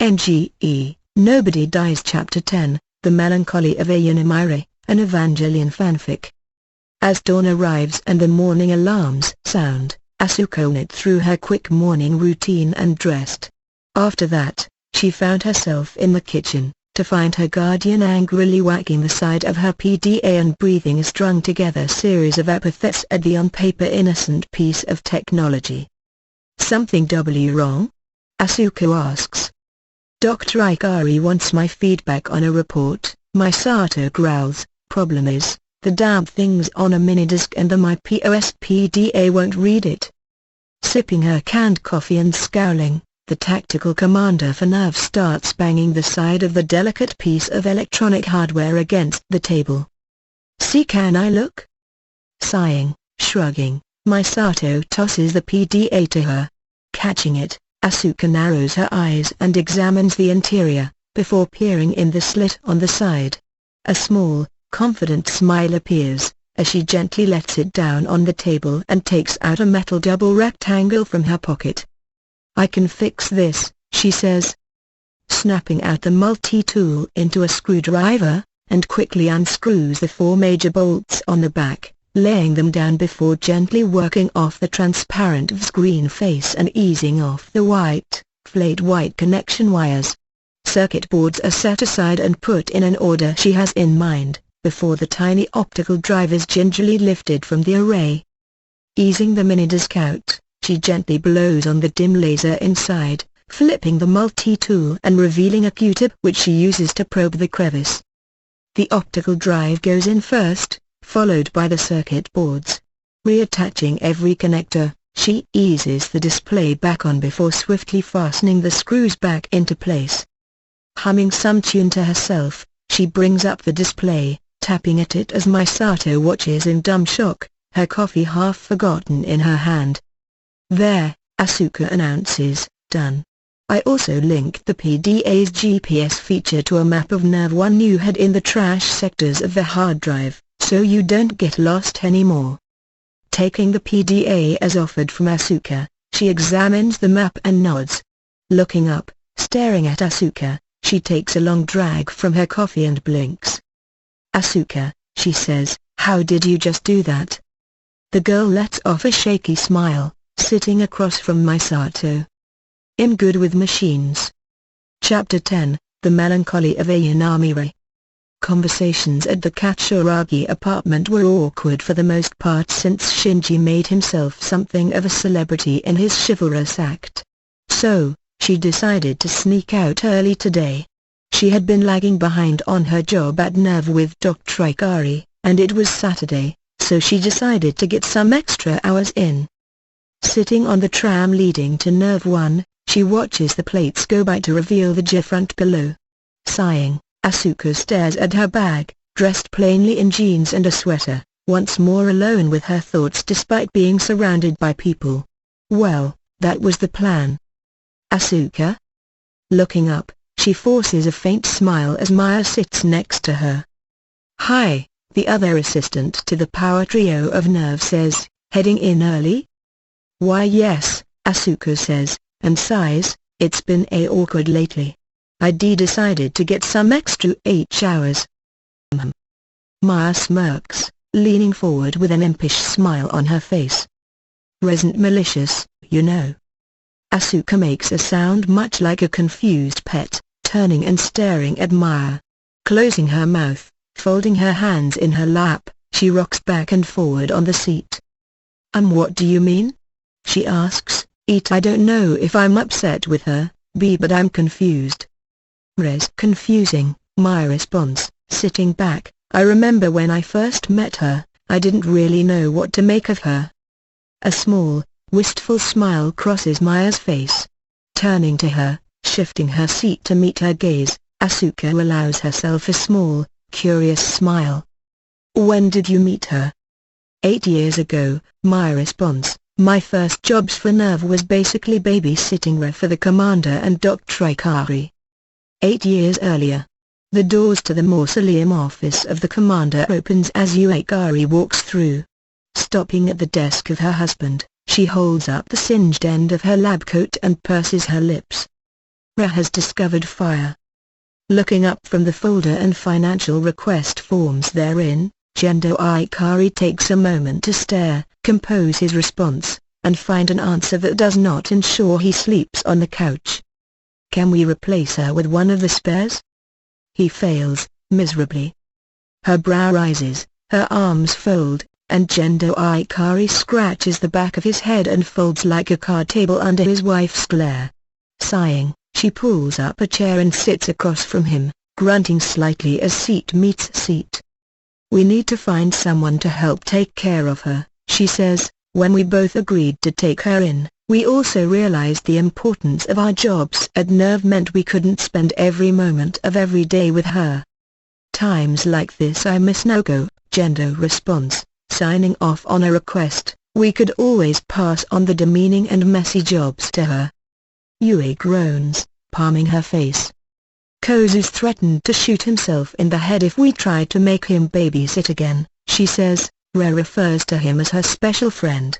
NGE, Nobody Dies Chapter 10, The Melancholy of Ayanamire, an Evangelion fanfic. As dawn arrives and the morning alarms sound, Asuka went through her quick morning routine and dressed. After that, she found herself in the kitchen, to find her guardian angrily whacking the side of her PDA and breathing a strung-together series of epithets at the on-paper innocent piece of technology. "Something wrong?" Asuka asks. "Dr. Ikari wants my feedback on a report," Misato growls. "Problem is, the damn thing's on a minidisc and the my POS PDA won't read it." Sipping her canned coffee and scowling, the tactical commander for Nerve starts banging the side of the delicate piece of electronic hardware against the table. "See, can I look?" Sighing, shrugging, Misato tosses the PDA to her. Catching it, Asuka narrows her eyes and examines the interior, before peering in the slit on the side. A small, confident smile appears, as she gently lets it down on the table and takes out a metal double rectangle from her pocket. "I can fix this," she says. Snapping out the multi-tool into a screwdriver, and quickly unscrews the 4 major bolts on the back, laying them down before gently working off the transparent screen face and easing off the flayed white connection wires. Circuit boards are set aside and put in an order she has in mind, before the tiny optical drive is gingerly lifted from the array. Easing the minidisc out, she gently blows on the dim laser inside, flipping the multi-tool and revealing a Q-tip which she uses to probe the crevice. The optical drive goes in first, followed by the circuit boards. Reattaching every connector, she eases the display back on before swiftly fastening the screws back into place. Humming some tune to herself, she brings up the display, tapping at it as Misato watches in dumb shock, her coffee half forgotten in her hand. "There," Asuka announces, "done. I also linked the PDA's GPS feature to a map of Nerve 1 you had in the trash sectors of the hard drive, so you don't get lost anymore." Taking the PDA as offered from Asuka, she examines the map and nods. Looking up, staring at Asuka, she takes a long drag from her coffee and blinks. "Asuka," she says, "how did you just do that?" The girl lets off a shaky smile, sitting across from Misato. "I'm good with machines." Chapter 10, The Melancholy of Ayanamire. Conversations at the Katsuragi apartment were awkward for the most part since Shinji made himself something of a celebrity in his chivalrous act. So, she decided to sneak out early today. She had been lagging behind on her job at Nerve with Dr. Ikari, and it was Saturday, so she decided to get some extra hours in. Sitting on the tram leading to Nerve 1, she watches the plates go by to reveal the J-front below. Sighing, Asuka stares at her bag, dressed plainly in jeans and a sweater, once more alone with her thoughts despite being surrounded by people. Well, that was the plan. "Asuka?" Looking up, she forces a faint smile as Maya sits next to her. "Hi," the other assistant to the power trio of Nerve says, "heading in early?" "Why yes," Asuka says, and sighs, "it's been awkward lately. I decided to get some extra 8 hours. Maya smirks, leaning forward with an impish smile on her face. "Resn't malicious, you know." Asuka makes a sound much like a confused pet, turning and staring at Maya. Closing her mouth, folding her hands in her lap, she rocks back and forward on the seat. What do you mean?" she asks. I don't know if I'm upset with her, but I'm confused." Confusing," Maya responds, sitting back. "I remember when I first met her, I didn't really know what to make of her." A small, wistful smile crosses Maya's face. Turning to her, shifting her seat to meet her gaze, Asuka allows herself a small, curious smile. "When did you meet her?" 8 years ago, Maya responds. "My first jobs for Nerve was basically babysitting for the commander and Dr. Ikari. 8 years earlier." The doors to the mausoleum office of the commander opens as Ikari walks through. Stopping at the desk of her husband, she holds up the singed end of her lab coat and purses her lips. Ra has discovered fire. Looking up from the folder and financial request forms therein, Gendo Ikari takes a moment to stare, compose his response, and find an answer that does not ensure he sleeps on the couch. Can we replace her with one of the spares? He fails, miserably. Her brow rises, her arms fold, and Gendo Ikari scratches the back of his head and folds like a card table under his wife's glare. Sighing, she pulls up a chair and sits across from him, grunting slightly as seat meets seat. "We need to find someone to help take care of her," she says. "When we both agreed to take her in, we also realized the importance of our jobs at Nerve meant we couldn't spend every moment of every day with her. Times like this I miss Naoko," Gendo responds, signing off on a request. "We could always pass on the demeaning and messy jobs to her." Yui groans, palming her face. "Kozu's threatened to shoot himself in the head if we try to make him babysit again," she says. Ra refers to him as her special friend.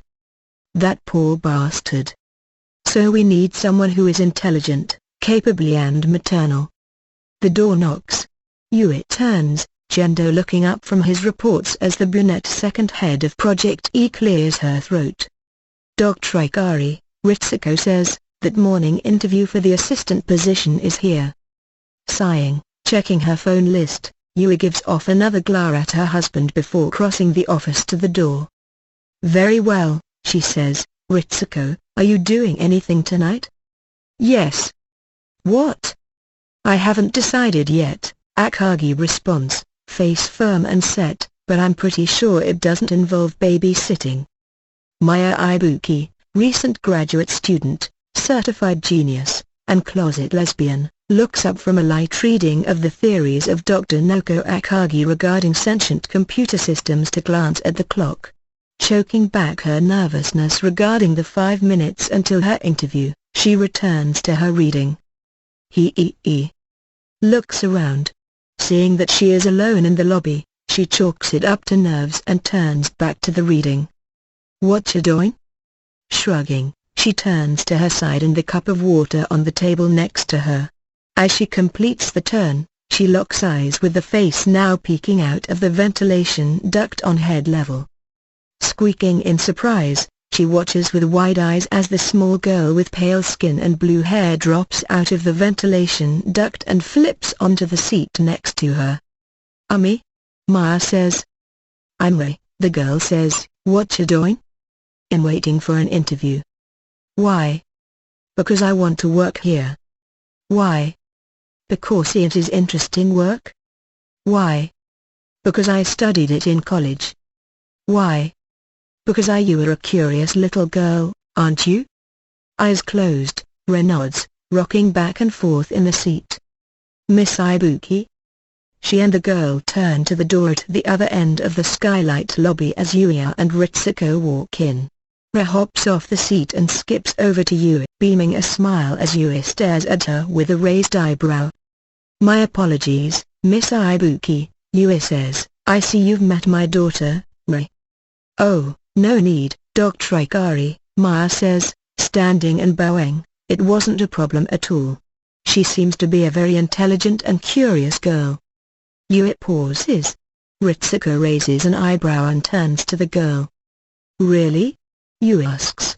"That poor bastard. So we need someone who is intelligent, capable and maternal." The door knocks. Yui turns, Gendo looking up from his reports as the brunette second head of Project E clears her throat. "Dr. Ikari," Ritsuko says, "that morning interview for the assistant position is here." Sighing, checking her phone list, Yui gives off another glare at her husband before crossing the office to the door. "Very well," she says. "Ritsuko, are you doing anything tonight?" "Yes." "What?" "I haven't decided yet," Akagi responds, face firm and set, "but I'm pretty sure it doesn't involve babysitting." Maya Ibuki, recent graduate student, certified genius, and closet lesbian, looks up from a light reading of the theories of Dr. Naoko Akagi regarding sentient computer systems to glance at the clock. Choking back her nervousness regarding the 5 minutes until her interview, she returns to her reading. He looks around. Seeing that she is alone in the lobby, she chalks it up to nerves and turns back to the reading. "What you doing?" Shrugging, she turns to her side and the cup of water on the table next to her. As she completes the turn, she locks eyes with the face now peeking out of the ventilation duct on head level. Squeaking in surprise, she watches with wide eyes as the small girl with pale skin and blue hair drops out of the ventilation duct and flips onto the seat next to her. "Ami?" Maya says. "I'm Ray," the girl says. "What you doing?" "In waiting for an interview." "Why?" "Because I want to work here." "Why?" "Because it is interesting work." "Why?" "Because I studied it in college." "Why?" "Because you are a curious little girl, aren't you?" Eyes closed, Ray nods, rocking back and forth in the seat. "Miss Ibuki?" She and the girl turn to the door at the other end of the skylight lobby as Yuya and Ritsuko walk in. Ray hops off the seat and skips over to Yui, beaming a smile as Yui stares at her with a raised eyebrow. "My apologies, Miss Ibuki," Yui says. "I see you've met my daughter, Ray." "Oh, no need, Dr. Ikari," Maya says, standing and bowing. "It wasn't a problem at all. She seems to be a very intelligent and curious girl." Yui pauses. Ritsuko raises an eyebrow and turns to the girl. "Really?" Yui asks.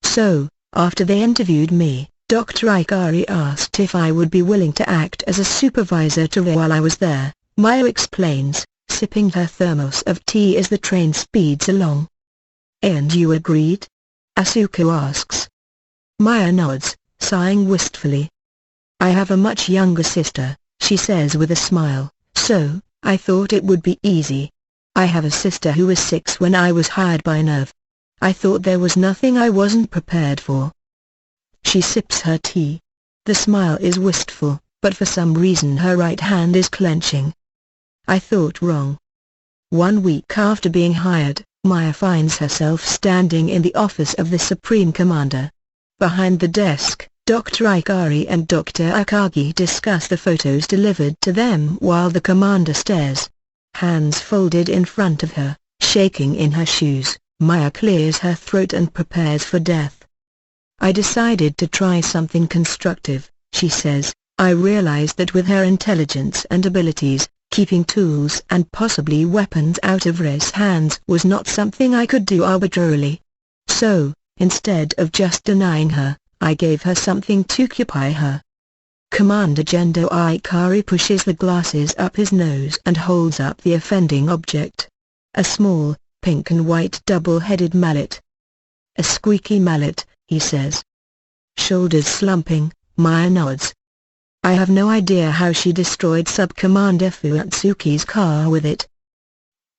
"So, after they interviewed me, Dr. Ikari asked if I would be willing to act as a supervisor to Ray while I was there," Maya explains, sipping her thermos of tea as the train speeds along. "And you agreed?" Asuko asks. Maya nods, sighing wistfully. "I have a much younger sister," she says with a smile, "so, I thought it would be easy. I have a sister who was 6 when I was hired by Nerve. I thought there was nothing I wasn't prepared for." She sips her tea. The smile is wistful, but for some reason her right hand is clenching. "I thought wrong." 1 week after being hired, Maya finds herself standing in the office of the Supreme Commander. Behind the desk, Dr. Ikari and Dr. Akagi discuss the photos delivered to them while the commander stares. Hands folded in front of her, shaking in her shoes, Maya clears her throat and prepares for death. "I decided to try something constructive," she says. I realize that with her intelligence and abilities, keeping tools and possibly weapons out of Re's hands was not something I could do arbitrarily. So, instead of just denying her, I gave her something to occupy her. Commander Gendo Ikari pushes the glasses up his nose and holds up the offending object. A small, pink and white double-headed mallet. A squeaky mallet, he says. Shoulders slumping, Maya nods. I have no idea how she destroyed Sub-Commander Fuatsuki's car with it.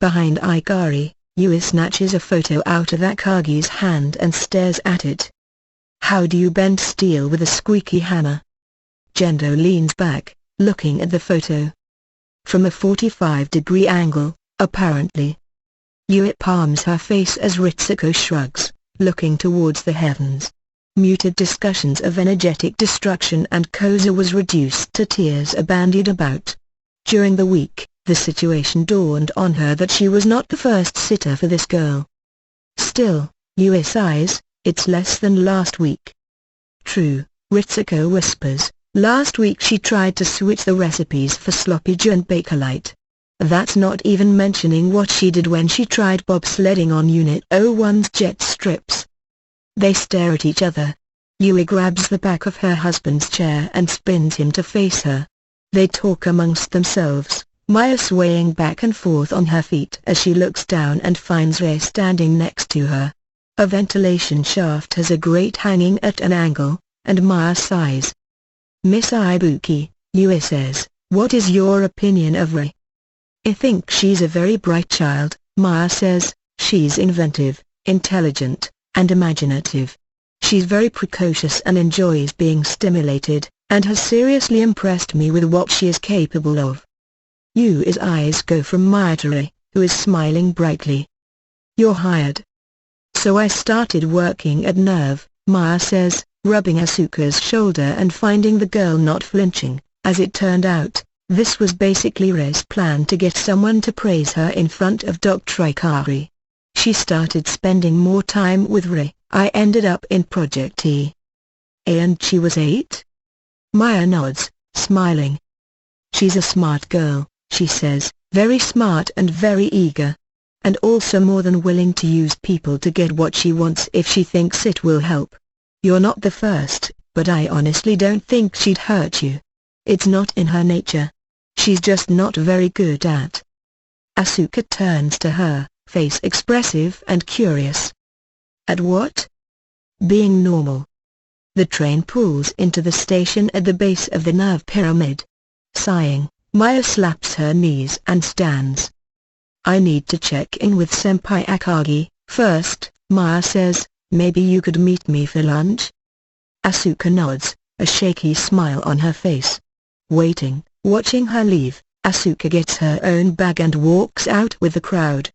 Behind Ikari, Yui snatches a photo out of Akagi's hand and stares at it. How do you bend steel with a squeaky hammer? Gendo leans back, looking at the photo. From a 45-degree angle, apparently. Yui palms her face as Ritsuko shrugs, looking towards the heavens. Muted discussions of energetic destruction and Koza was reduced to tears bandied about. During the week, the situation dawned on her that she was not the first sitter for this girl. Still, Yui sighs, it's less than last week. True, Ritsuko whispers, last week she tried to switch the recipes for sloppy Joe and Bakelite. That's not even mentioning what she did when she tried bobsledding on Unit 01's jet strips. They stare at each other. Yui grabs the back of her husband's chair and spins him to face her. They talk amongst themselves, Maya swaying back and forth on her feet as she looks down and finds Rei standing next to her. A ventilation shaft has a grate hanging at an angle, and Maya sighs. Miss Ibuki, Yui says, what is your opinion of Rei? I think she's a very bright child, Maya says. She's inventive, intelligent, and imaginative. She's very precocious and enjoys being stimulated, and has seriously impressed me with what she is capable of. Yui's eyes go from Maya to Rei, who is smiling brightly. You're hired. So I started working at Nerve, Maya says, rubbing Asuka's shoulder and finding the girl not flinching. As it turned out, this was basically Rei's plan to get someone to praise her in front of Dr. Ikari. She started spending more time with Rei. I ended up in Project T. And she was 8? Maya nods, smiling. She's a smart girl, she says, very smart and very eager. And also more than willing to use people to get what she wants if she thinks it will help. You're not the first, but I honestly don't think she'd hurt you. It's not in her nature. She's just not very good at. Asuka turns to her, face expressive and curious. At what? Being normal. The train pulls into the station at the base of the Nerve Pyramid. Sighing, Maya slaps her knees and stands. I need to check in with Senpai Akagi first, Maya says. Maybe you could meet me for lunch? Asuka nods, a shaky smile on her face. Waiting, watching her leave, Asuka gets her own bag and walks out with the crowd.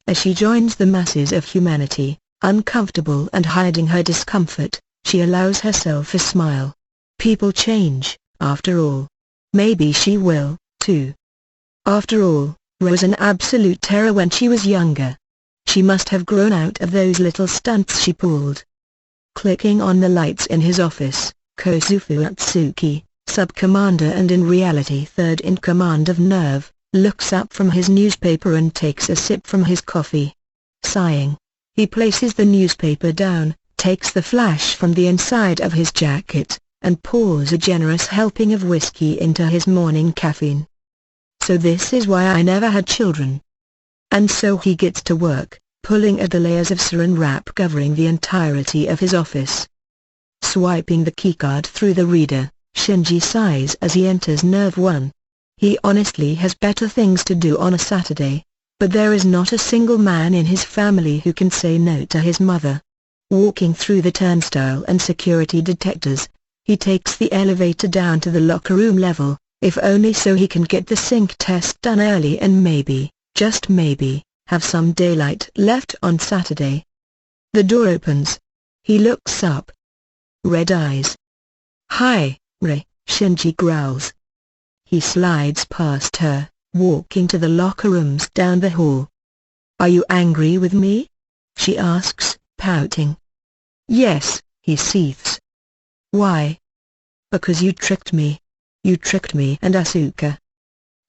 As she joins the masses of humanity, uncomfortable and hiding her discomfort, she allows herself a smile. People change, after all. Maybe she will, too. After all, Rei was an absolute terror when she was younger. She must have grown out of those little stunts she pulled. Clicking on the lights in his office, Kozufu Atsuki, sub-commander and in reality third in command of Nerve, looks up from his newspaper and takes a sip from his coffee. Sighing, he places the newspaper down, takes the flash from the inside of his jacket, and pours a generous helping of whiskey into his morning caffeine. So this is why I never had children. And so he gets to work, pulling at the layers of saran wrap covering the entirety of his office. Swiping the keycard through the reader, Shinji sighs as he enters Nerve 1. He honestly has better things to do on a Saturday, but there is not a single man in his family who can say no to his mother. Walking through the turnstile and security detectors, he takes the elevator down to the locker room level, if only so he can get the sync test done early and maybe, just maybe, have some daylight left on Saturday. The door opens. He looks up. Red eyes. Hi, Rei, Shinji growls. He slides past her, walking to the locker rooms down the hall. Are you angry with me? She asks, pouting. Yes, he seethes. Why? Because you tricked me. You tricked me and Asuka.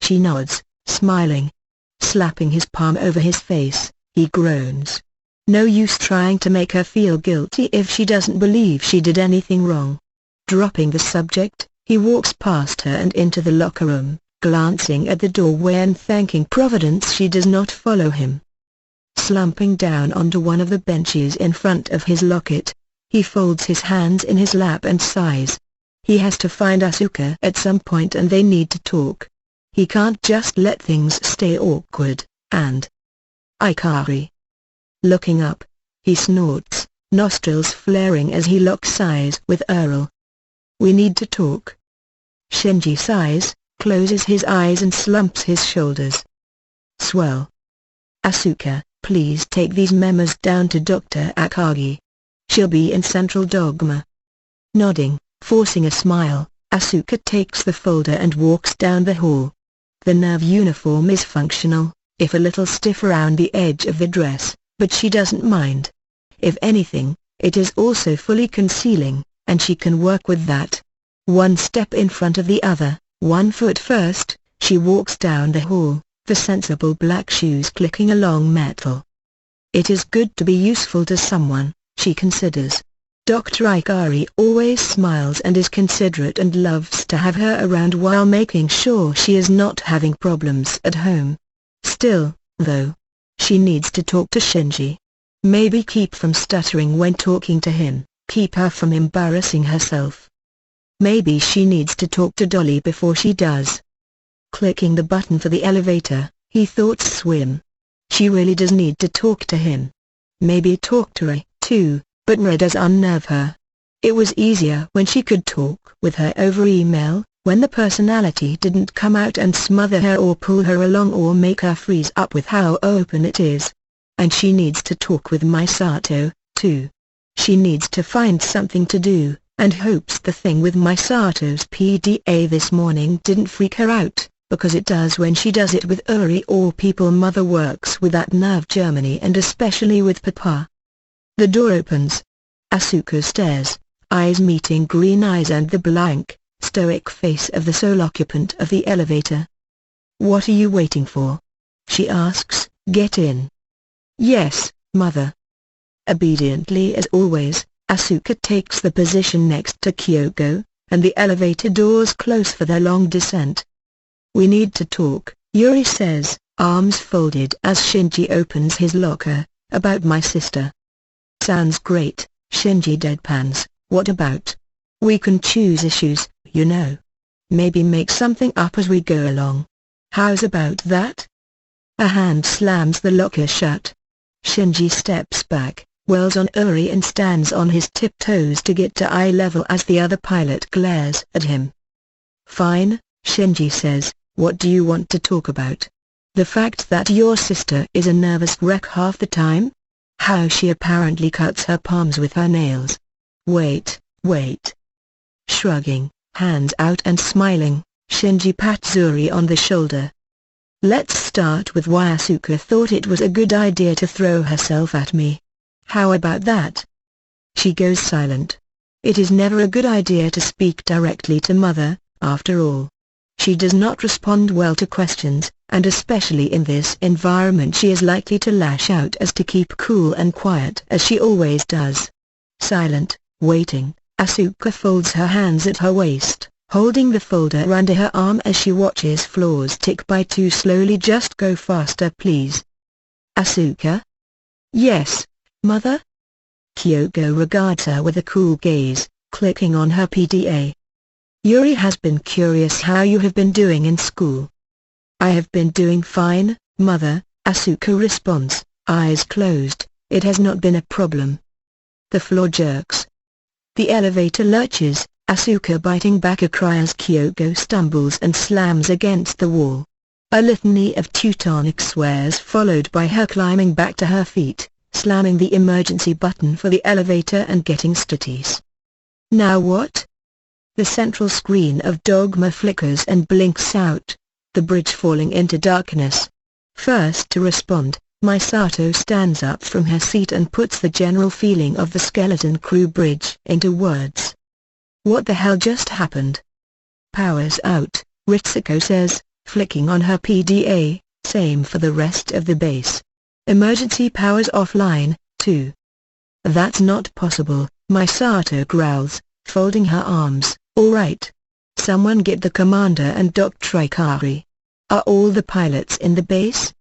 She nods, smiling. Slapping his palm over his face, he groans. No use trying to make her feel guilty if she doesn't believe she did anything wrong. Dropping the subject, he walks past her and into the locker room, glancing at the doorway and thanking Providence she does not follow him. Slumping down onto one of the benches in front of his locket, he folds his hands in his lap and sighs. He has to find Asuka at some point and they need to talk. He can't just let things stay awkward, and... Ikari. Looking up, he snorts, nostrils flaring as he locks eyes with Earl. We need to talk. Shinji sighs, closes his eyes and slumps his shoulders. Swell. Asuka, please take these memos down to Dr. Akagi. She'll be in Central Dogma. Nodding, forcing a smile, Asuka takes the folder and walks down the hall. The nerve uniform is functional, if a little stiff around the edge of the dress, but she doesn't mind. If anything, it is also fully concealing, and she can work with that. One step in front of the other, 1 foot first, she walks down the hall, the sensible black shoes clicking along metal. It is good to be useful to someone, she considers. Dr. Ikari always smiles and is considerate and loves to have her around while making sure she is not having problems at home. Still, though, she needs to talk to Shinji. Maybe keep from stuttering when talking to him, keep her from embarrassing herself. Maybe she needs to talk to Dolly before she does. Clicking the button for the elevator, he thought swim. She really does need to talk to him. Maybe talk to Ray, too, but Ray does unnerve her. It was easier when she could talk with her over email, when the personality didn't come out and smother her or pull her along or make her freeze up with how open it is. And she needs to talk with Misato, too. She needs to find something to do, and hopes the thing with Misato's PDA this morning didn't freak her out, because it does when she does it with Uri or people Mother works with at Nerve Germany and especially with Papa. The door opens. Asuka stares, eyes meeting green eyes and the blank, stoic face of the sole occupant of the elevator. What are you waiting for? She asks. Get in. Yes, Mother. Obediently as always, Asuka takes the position next to Kyoko, and the elevator doors close for their long descent. We need to talk, Yuri says, arms folded as Shinji opens his locker. About my sister. Sounds great, Shinji deadpans. What about? We can choose issues, you know. Maybe make something up as we go along. How's about that? A hand slams the locker shut. Shinji steps back, whirls on Uri and stands on his tiptoes to get to eye level as the other pilot glares at him. Fine, Shinji says, what do you want to talk about? The fact that your sister is a nervous wreck half the time? How she apparently cuts her palms with her nails. Wait. Shrugging, hands out and smiling, Shinji pats Uri on the shoulder. Let's start with why Asuka thought it was a good idea to throw herself at me. How about that? She goes silent. It is never a good idea to speak directly to Mother, after all. She does not respond well to questions, and especially in this environment she is likely to lash out as to keep cool and quiet as she always does. Silent, waiting, Asuka folds her hands at her waist, holding the folder under her arm as she watches floors tick by too slowly. Just go faster please. Asuka? Yes, Mother? Kyoko regards her with a cool gaze, clicking on her PDA. Yuri has been curious how you have been doing in school. I have been doing fine, Mother, Asuka responds, eyes closed. It has not been a problem. The floor jerks. The elevator lurches, Asuka biting back a cry as Kyoko stumbles and slams against the wall. A litany of Teutonic swears followed by her climbing back to her feet, slamming the emergency button for the elevator and getting stitties. Now what? The central screen of Dogma flickers and blinks out, the bridge falling into darkness. First to respond, Misato stands up from her seat and puts the general feeling of the skeleton crew bridge into words. What the hell just happened? Power's out, Ritsuko says, flicking on her PDA, same for the rest of the base. Emergency power's offline, too. That's not possible, Misato growls, folding her arms. Alright. Someone get the commander and Dr. Ikari. Are all the pilots in the base?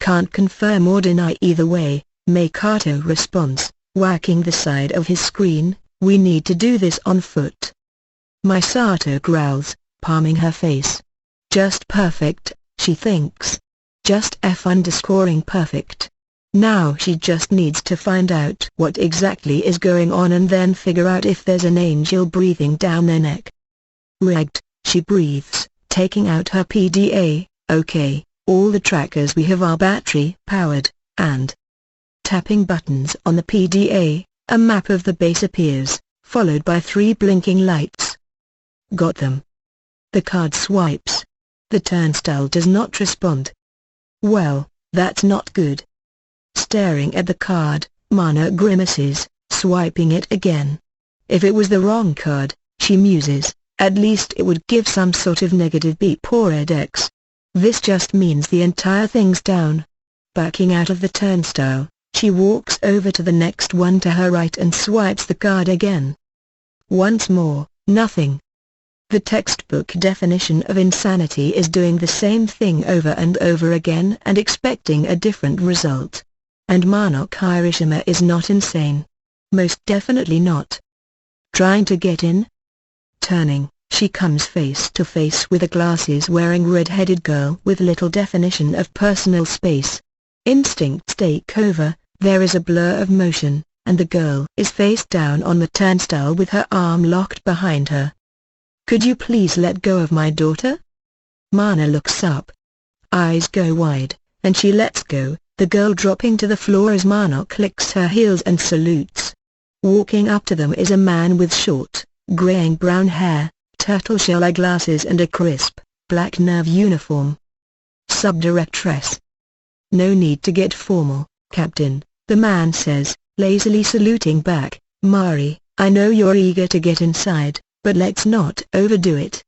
Can't confirm or deny either way, Makoto responds, whacking the side of his screen. We need to do this on foot. Misato growls, palming her face. Just perfect, she thinks. Just F_perfect. Now she just needs to find out what exactly is going on and then figure out if there's an angel breathing down their neck. Rigged, she breathes, taking out her PDA. Okay, all the trackers we have are battery powered, and tapping buttons on the PDA, a map of the base appears, followed by 3 blinking lights. Got them. The card swipes. The turnstile does not respond. Well, that's not good. Staring at the card, Mana grimaces, swiping it again. If it was the wrong card, she muses, at least it would give some sort of negative beep or edX. This just means the entire thing's down. Backing out of the turnstile, she walks over to the next one to her right and swipes the card again. Once more, nothing. The textbook definition of insanity is doing the same thing over and over again and expecting a different result. And Mano Kirishima is not insane. Most definitely not. Trying to get in? Turning, she comes face to face with a glasses-wearing red-headed girl with little definition of personal space. Instincts take over, there is a blur of motion, and the girl is face down on the turnstile with her arm locked behind her. Could you please let go of my daughter? Mana looks up. Eyes go wide, and she lets go, the girl dropping to the floor as Mana clicks her heels and salutes. Walking up to them is a man with short, graying brown hair, turtle-shell eyeglasses and a crisp, black nerve uniform. Subdirectress. No need to get formal, Captain, the man says, lazily saluting back. Mari, I know you're eager to get inside, but let's not overdo it.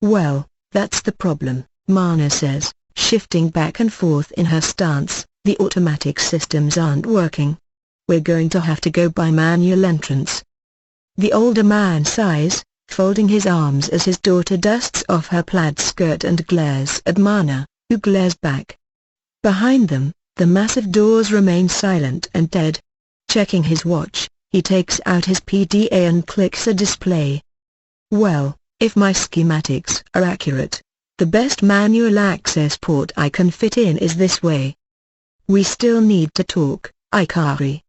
Well, that's the problem, Mana says, shifting back and forth in her stance. The automatic systems aren't working. We're going to have to go by manual entrance. The older man sighs, folding his arms as his daughter dusts off her plaid skirt and glares at Mana, who glares back. Behind them, the massive doors remain silent and dead. Checking his watch, he takes out his PDA and clicks a display. Well, if my schematics are accurate, the best manual access port I can fit in is this way. We still need to talk, Ikari.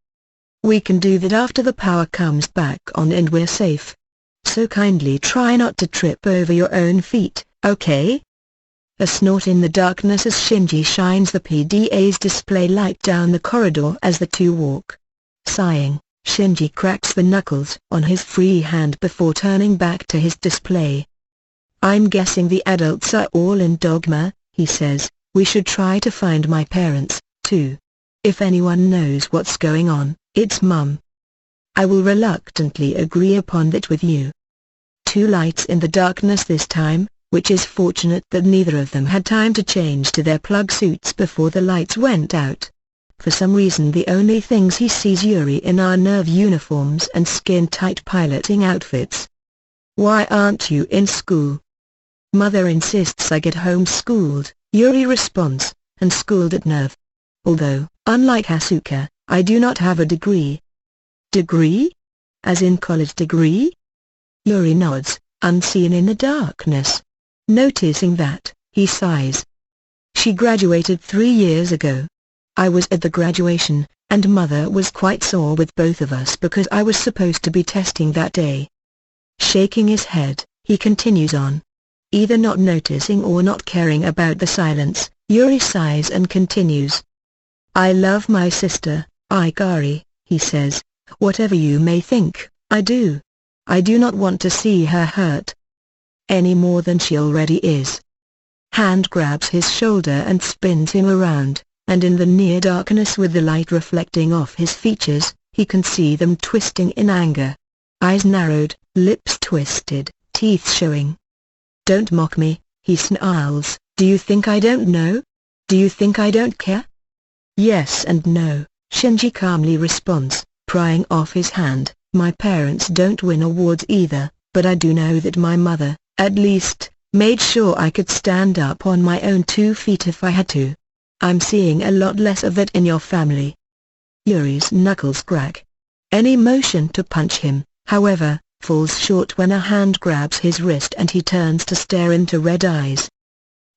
We can do that after the power comes back on and we're safe. So kindly try not to trip over your own feet, okay? A snort in the darkness as Shinji shines the PDA's display light down the corridor as the two walk. Sighing, Shinji cracks the knuckles on his free hand before turning back to his display. I'm guessing the adults are all in Dogma, he says. We should try to find my parents, too. If anyone knows what's going on, it's Mum. I will reluctantly agree upon that with you. 2 lights in the darkness this time, which is fortunate that neither of them had time to change to their plug suits before the lights went out. For some reason the only things he sees Yuri in are nerve uniforms and skin-tight piloting outfits. Why aren't you in school? Mother insists I get homeschooled, Yuri responds, and schooled at Nerve. Although, unlike Asuka, I do not have a degree. Degree? As in college degree? Yuri nods, unseen in the darkness. Noticing that, he sighs. She graduated 3 years ago. I was at the graduation, and Mother was quite sore with both of us because I was supposed to be testing that day. Shaking his head, he continues on. Either not noticing or not caring about the silence, Yuri sighs and continues. I love my sister, Ikari, he says. Whatever you may think, I do. I do not want to see her hurt. Any more than she already is. Hand grabs his shoulder and spins him around, and in the near darkness with the light reflecting off his features, he can see them twisting in anger. Eyes narrowed, lips twisted, teeth showing. "Don't mock me," he snarls. "Do you think I don't know? Do you think I don't care?" "Yes and no," Shinji calmly responds, prying off his hand. "My parents don't win awards either, but I do know that my mother, at least, made sure I could stand up on my own 2 feet if I had to. I'm seeing a lot less of that in your family." Yuri's knuckles crack. Any motion to punch him, however, falls short when a hand grabs his wrist and he turns to stare into Red Eyes.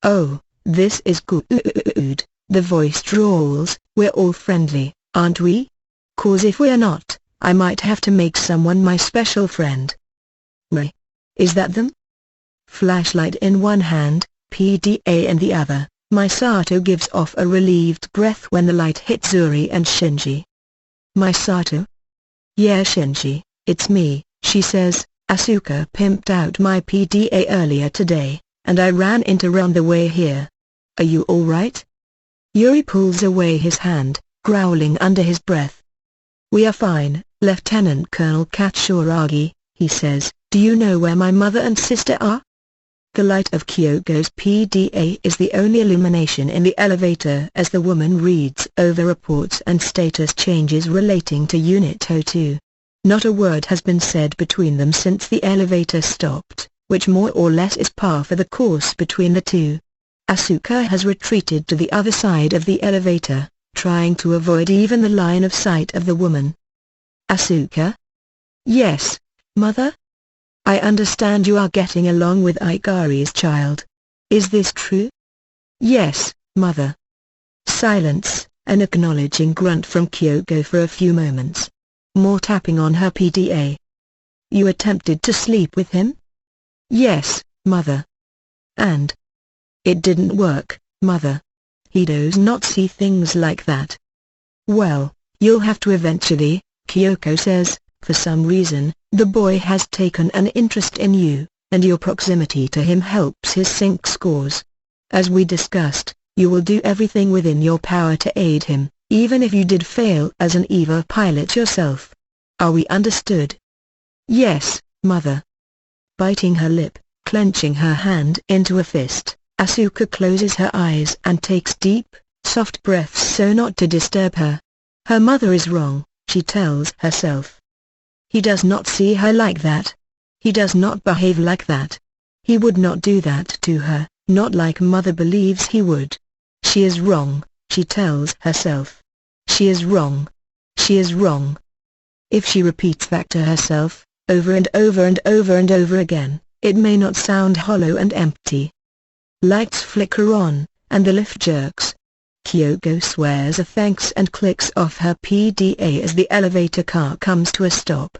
"Oh, this is good," the voice drawls. "We're all friendly, aren't we? 'Cause if we're not, I might have to make someone my special friend." "Right. Is that them?" Flashlight in one hand, PDA in the other, Misato gives off a relieved breath when the light hits Zuri and Shinji. "Misato?" "Yeah Shinji, it's me," she says. "Asuka pimped out my PDA earlier today, and I ran into her on the way here. Are you alright?" Yuri pulls away his hand, growling under his breath. "We are fine, Lieutenant Colonel Katsuragi," he says. "Do you know where my mother and sister are?" The light of Kyoko's PDA is the only illumination in the elevator as the woman reads over reports and status changes relating to Unit 02. Not a word has been said between them since the elevator stopped, which more or less is par for the course between the two. Asuka has retreated to the other side of the elevator, trying to avoid even the line of sight of the woman. "Asuka?" "Yes, Mother? I understand you are getting along with Ikari's child. Is this true?" "Yes, Mother." Silence, an acknowledging grunt from Kyoko for a few moments. More tapping on her PDA. "You attempted to sleep with him?" "Yes, Mother." "And?" "It didn't work, Mother. He does not see things like that." "Well, you'll have to eventually," Kyoko says. "For some reason, the boy has taken an interest in you, and your proximity to him helps his sync scores. As we discussed, you will do everything within your power to aid him, even if you did fail as an EVA pilot yourself. Are we understood?" "Yes, Mother." Biting her lip, clenching her hand into a fist, Asuka closes her eyes and takes deep, soft breaths so not to disturb her. Her mother is wrong, she tells herself. He does not see her like that. He does not behave like that. He would not do that to her, not like Mother believes he would. She is wrong, she tells herself. She is wrong. She is wrong. If she repeats that to herself, over and over and over and over again, it may not sound hollow and empty. Lights flicker on, and the lift jerks. Kyoko swears a thanks and clicks off her PDA as the elevator car comes to a stop.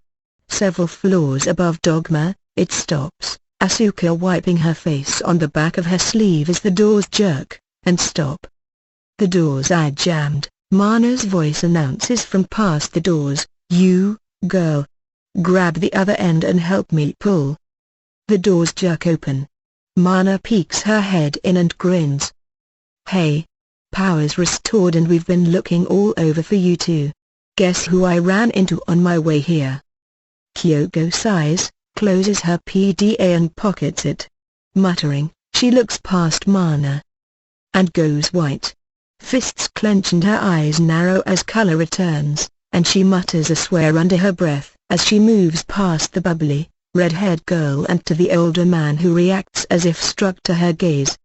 Several floors above Dogma, it stops, Asuka wiping her face on the back of her sleeve as the doors jerk, and stop. "The doors are jammed," Mana's voice announces from past the doors. "You, girl. Grab the other end and help me pull." The doors jerk open. Mana peeks her head in and grins. "Hey. Power's restored and we've been looking all over for you too. Guess who I ran into on my way here?" Kyoko sighs, closes her PDA and pockets it. Muttering, she looks past Mana and goes white. Fists clench and her eyes narrow as color returns, and she mutters a swear under her breath as she moves past the bubbly, red-haired girl and to the older man who reacts as if struck to her gaze.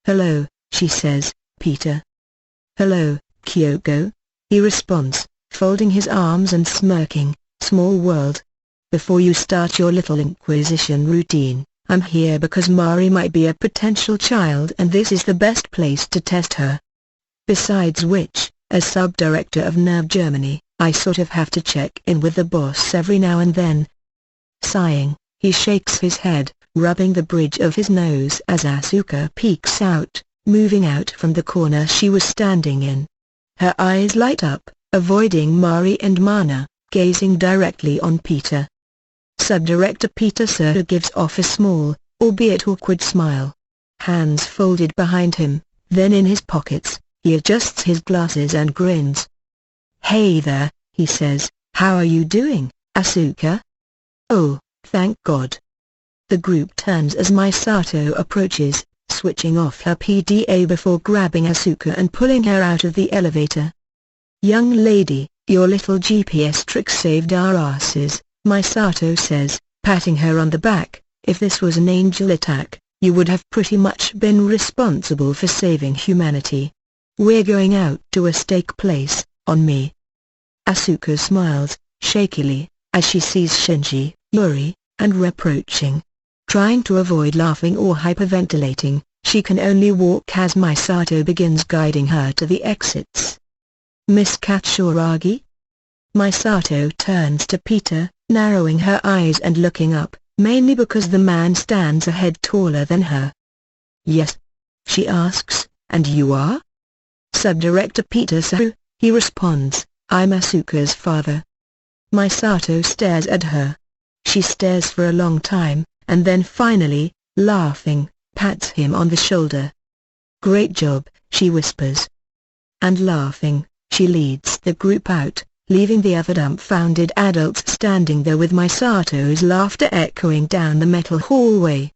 "Hello," she says, "Peter." "Hello, Kyoko," he responds, folding his arms and smirking. "Small world. Before you start your little inquisition routine, I'm here because Mari might be a potential child and this is the best place to test her. Besides which, as sub-director of Nerve Germany, I sort of have to check in with the boss every now and then." Sighing, he shakes his head, rubbing the bridge of his nose as Asuka peeks out, moving out from the corner she was standing in. Her eyes light up, avoiding Mari and Mana, gazing directly on Peter. Sub-Director Peter Serta gives off a small, albeit awkward smile. Hands folded behind him, then in his pockets, he adjusts his glasses and grins. "Hey there," he says, "how are you doing, Asuka?" "Oh, thank God. The group turns as Misato approaches, switching off her PDA before grabbing Asuka and pulling her out of the elevator. "Young lady, your little GPS trick saved our asses," Misato says, patting her on the back. "If this was an angel attack, you would have pretty much been responsible for saving humanity. We're going out to a steak place, on me." Asuka smiles, shakily, as she sees Shinji, Yuri, and reproaching. Trying to avoid laughing or hyperventilating, she can only walk as Misato begins guiding her to the exits. "Miss Katsuragi?" Misato turns to Peter, narrowing her eyes and looking up, mainly because the man stands a head taller than her. "Yes?" she asks, "and you are?" "Subdirector Peter Saru," he responds. "I'm Asuka's father." Misato stares at her. She stares for a long time, and then finally, laughing, pats him on the shoulder. "Great job," she whispers. And laughing, she leads the group out, leaving the other dumbfounded adults standing there with Misato's laughter echoing down the metal hallway.